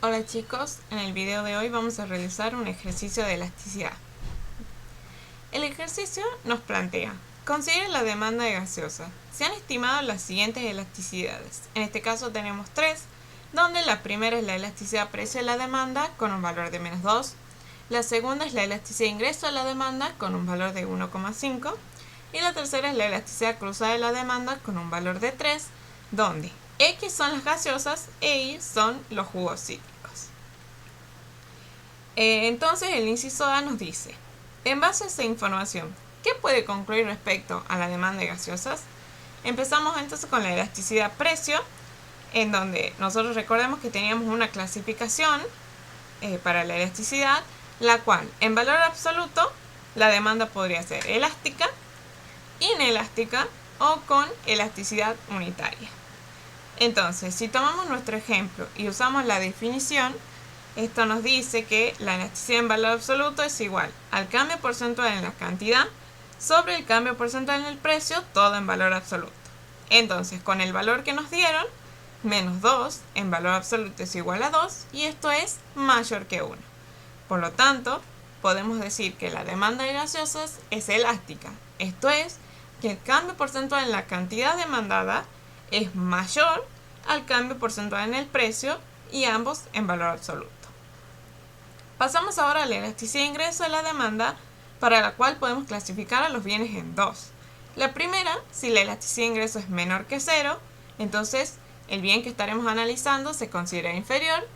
Hola chicos, en el video de hoy vamos a realizar un ejercicio de elasticidad. El ejercicio nos plantea: considere la demanda de gaseosa. Se han estimado las siguientes elasticidades. En este caso tenemos tres, donde la primera es la elasticidad precio de la demanda con un valor de menos 2. La segunda es la elasticidad de ingreso de la demanda con un valor de 1,5. Y la tercera es la elasticidad cruzada de la demanda con un valor de 3, donde X son las gaseosas e Y son los jugos cítricos. Entonces el inciso A nos dice: en base a esta información, ¿qué puede concluir respecto a la demanda de gaseosas? Empezamos entonces con la elasticidad precio, en donde nosotros recordemos que teníamos una clasificación para la elasticidad, la cual en valor absoluto la demanda podría ser elástica, inelástica o con elasticidad unitaria. Entonces, si tomamos nuestro ejemplo y usamos la definición, esto nos dice que la elasticidad en valor absoluto es igual al cambio porcentual en la cantidad sobre el cambio porcentual en el precio, todo en valor absoluto. Entonces, con el valor que nos dieron, menos 2 en valor absoluto es igual a 2 y esto es mayor que 1. Por lo tanto, podemos decir que la demanda de gaseosas es elástica. Esto es, que el cambio porcentual en la cantidad demandada es mayor al cambio porcentual en el precio y ambos en valor absoluto. Pasamos ahora a la elasticidad de ingreso de la demanda, para la cual podemos clasificar a los bienes en dos. La primera, si la elasticidad de ingreso es menor que 0, entonces el bien que estaremos analizando se considera inferior,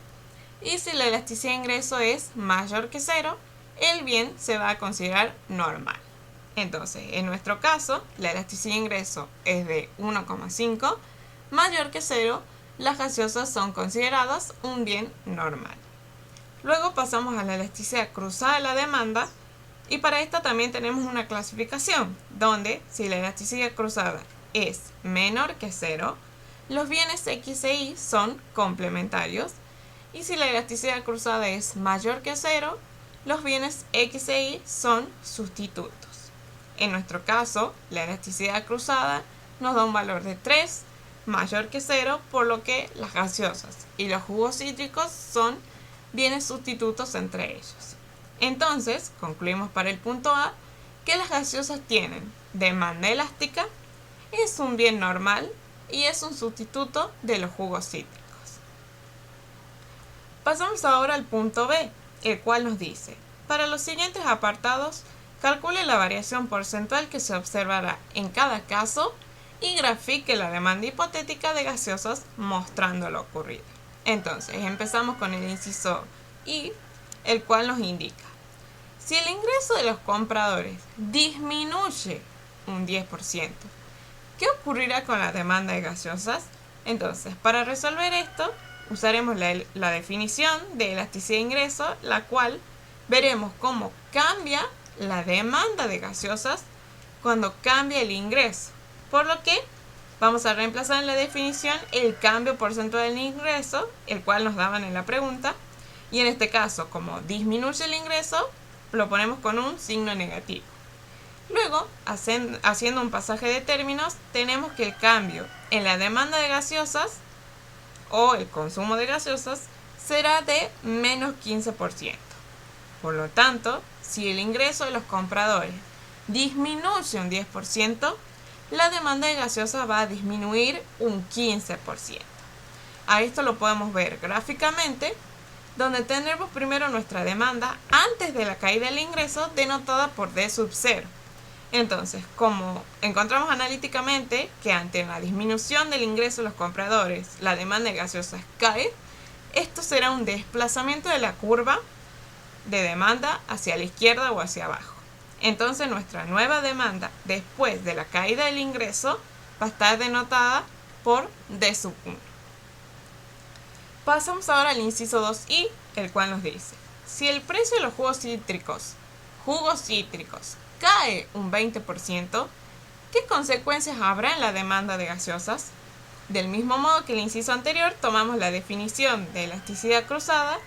y si la elasticidad de ingreso es mayor que 0, el bien se va a considerar normal. Entonces, en nuestro caso, la elasticidad de ingreso es de 1,5, mayor que 0, las gaseosas son consideradas un bien normal. Luego pasamos a la elasticidad cruzada de la demanda, y para esta también tenemos una clasificación, donde si la elasticidad cruzada es menor que 0, los bienes X e Y son complementarios, y si la elasticidad cruzada es mayor que 0, los bienes X e Y son sustitutos. En nuestro caso, la elasticidad cruzada nos da un valor de 3, mayor que 0, por lo que las gaseosas y los jugos cítricos son bienes sustitutos entre ellos. Entonces, concluimos para el punto A que las gaseosas tienen demanda elástica, es un bien normal y es un sustituto de los jugos cítricos. Pasamos ahora al punto B, el cual nos dice: para los siguientes apartados, calcule la variación porcentual que se observará en cada caso y grafique la demanda hipotética de gaseosas mostrando lo ocurrido. Entonces, empezamos con el inciso I, el cual nos indica: si el ingreso de los compradores disminuye un 10%, ¿qué ocurrirá con la demanda de gaseosas? Entonces, para resolver esto, usaremos la definición de elasticidad de ingreso, la cual veremos cómo cambia la demanda de gaseosas cuando cambia el ingreso, por lo que vamos a reemplazar en la definición el cambio porcentual del ingreso, el cual nos daban en la pregunta, y en este caso, como disminuye el ingreso, lo ponemos con un signo negativo. Luego, haciendo un pasaje de términos, tenemos que el cambio en la demanda de gaseosas o el consumo de gaseosas será de menos 15%. Por lo tanto, si el ingreso de los compradores disminuye un 10%, la demanda de gaseosa va a disminuir un 15%. A esto lo podemos ver gráficamente, donde tendremos primero nuestra demanda antes de la caída del ingreso, denotada por D sub 0. Entonces, como encontramos analíticamente que ante la disminución del ingreso de los compradores la demanda de gaseosas cae, esto será un desplazamiento de la curva de demanda hacia la izquierda o hacia abajo. Entonces, nuestra nueva demanda después de la caída del ingreso va a estar denotada por D sub 1. Pasamos ahora al inciso 2i, el cual nos dice: si el precio de los jugos cítricos cae un 20%, ¿qué consecuencias habrá en la demanda de gaseosas? Del mismo modo que el inciso anterior, tomamos la definición de elasticidad cruzada,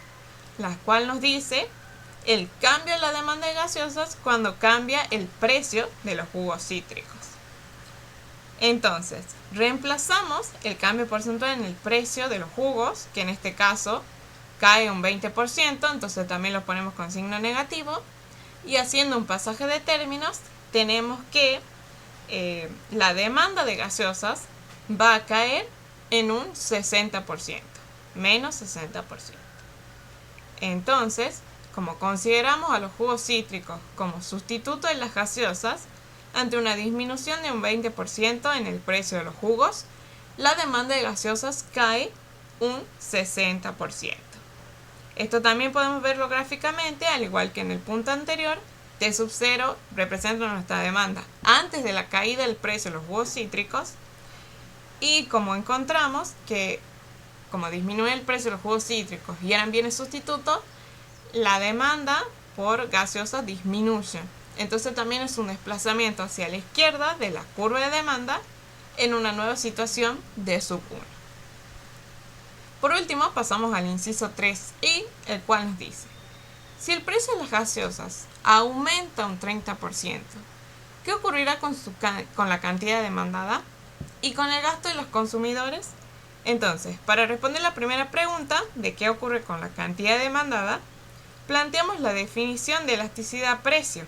la cual nos dice el cambio en la demanda de gaseosas cuando cambia el precio de los jugos cítricos. Entonces, reemplazamos el cambio porcentual en el precio de los jugos, que en este caso cae un 20%, entonces también lo ponemos con signo negativo. Y haciendo un pasaje de términos, tenemos que la demanda de gaseosas va a caer en un 60%, menos 60%. Entonces, como consideramos a los jugos cítricos como sustituto de las gaseosas, ante una disminución de un 20% en el precio de los jugos, la demanda de gaseosas cae un 60%. Esto también podemos verlo gráficamente, al igual que en el punto anterior. T sub 0 representa nuestra demanda antes de la caída del precio de los jugos cítricos, y como encontramos que como disminuye el precio de los jugos cítricos y eran bienes sustitutos, la demanda por gaseosa disminuye. Entonces también es un desplazamiento hacia la izquierda de la curva de demanda en una nueva situación de sub 1. Por último, pasamos al inciso 3i, el cual nos dice: si el precio de las gaseosas aumenta un 30%, ¿qué ocurrirá con la cantidad demandada y con el gasto de los consumidores? Entonces, para responder la primera pregunta de qué ocurre con la cantidad demandada, planteamos la definición de elasticidad-precio,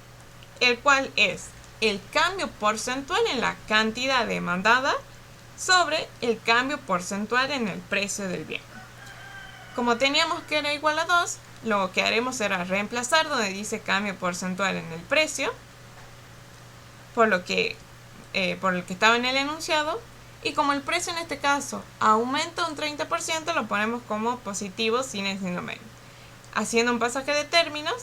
el cual es el cambio porcentual en la cantidad demandada sobre el cambio porcentual en el precio del bien. Como teníamos que era igual a 2, lo que haremos será reemplazar donde dice cambio porcentual en el precio por el que estaba en el enunciado, y como el precio en este caso aumenta un 30%, lo ponemos como positivo sin el signo menos. Haciendo un pasaje de términos,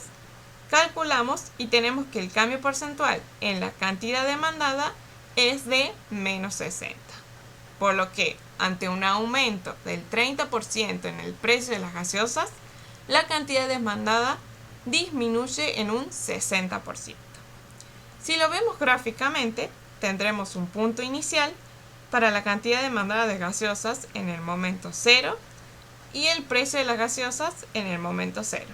calculamos y tenemos que el cambio porcentual en la cantidad demandada es de menos 60. Por lo que, ante un aumento del 30% en el precio de las gaseosas, la cantidad demandada disminuye en un 60%. Si lo vemos gráficamente, tendremos un punto inicial para la cantidad demandada de gaseosas en el momento 0 y el precio de las gaseosas en el momento 0.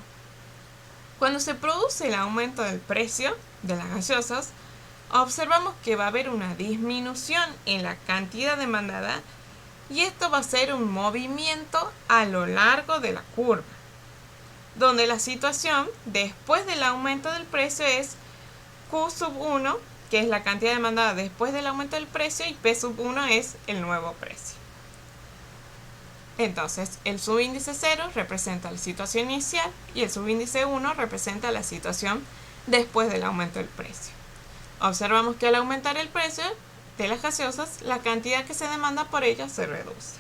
Cuando se produce el aumento del precio de las gaseosas, observamos que va a haber una disminución en la cantidad demandada, y esto va a ser un movimiento a lo largo de la curva, donde la situación después del aumento del precio es Q sub 1, que es la cantidad demandada después del aumento del precio, y P sub 1 es el nuevo precio. Entonces, el subíndice 0 representa la situación inicial y el subíndice 1 representa la situación después del aumento del precio. Observamos que al aumentar el precio de las gaseosas, la cantidad que se demanda por ellas se reduce.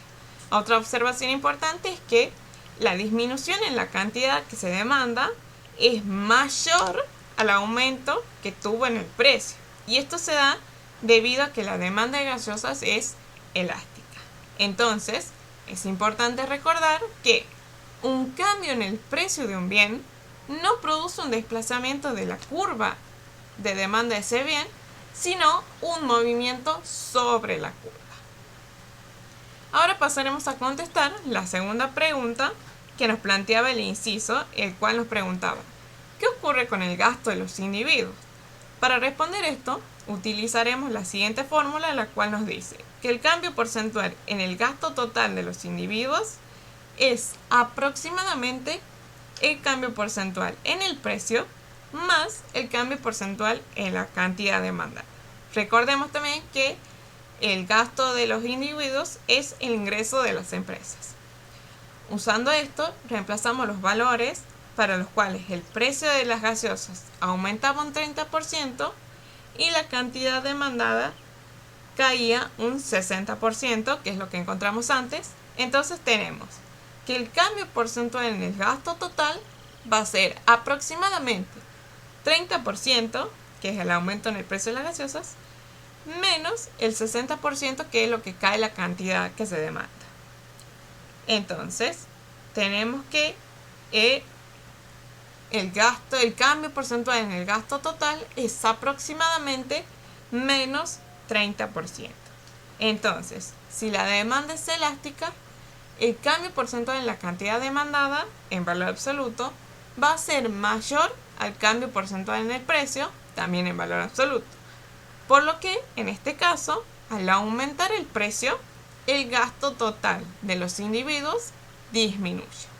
Otra observación importante es que la disminución en la cantidad que se demanda es mayor al aumento que tuvo en el precio. Y esto se da debido a que la demanda de gaseosas es elástica. Entonces, es importante recordar que un cambio en el precio de un bien no produce un desplazamiento de la curva de demanda de ese bien, sino un movimiento sobre la curva. Ahora pasaremos a contestar la segunda pregunta que nos planteaba el inciso, el cual nos preguntaba: ¿qué ocurre con el gasto de los individuos? Para responder esto, utilizaremos la siguiente fórmula, la cual nos dice que el cambio porcentual en el gasto total de los individuos es aproximadamente el cambio porcentual en el precio más el cambio porcentual en la cantidad demandada. Recordemos también que el gasto de los individuos es el ingreso de las empresas. Usando esto, reemplazamos los valores para los cuales el precio de las gaseosas aumentaba un 30% y la cantidad demandada caía un 60%, que es lo que encontramos antes. Entonces tenemos que el cambio porcentual en el gasto total va a ser aproximadamente 30%, que es el aumento en el precio de las gaseosas, menos el 60%, que es lo que cae la cantidad que se demanda. Entonces, tenemos que el cambio porcentual en el gasto total es aproximadamente menos 30%. Entonces, si la demanda es elástica, el cambio porcentual en la cantidad demandada, en valor absoluto, va a ser mayor al cambio porcentual en el precio, también en valor absoluto. Por lo que, en este caso, al aumentar el precio, el gasto total de los individuos disminuye.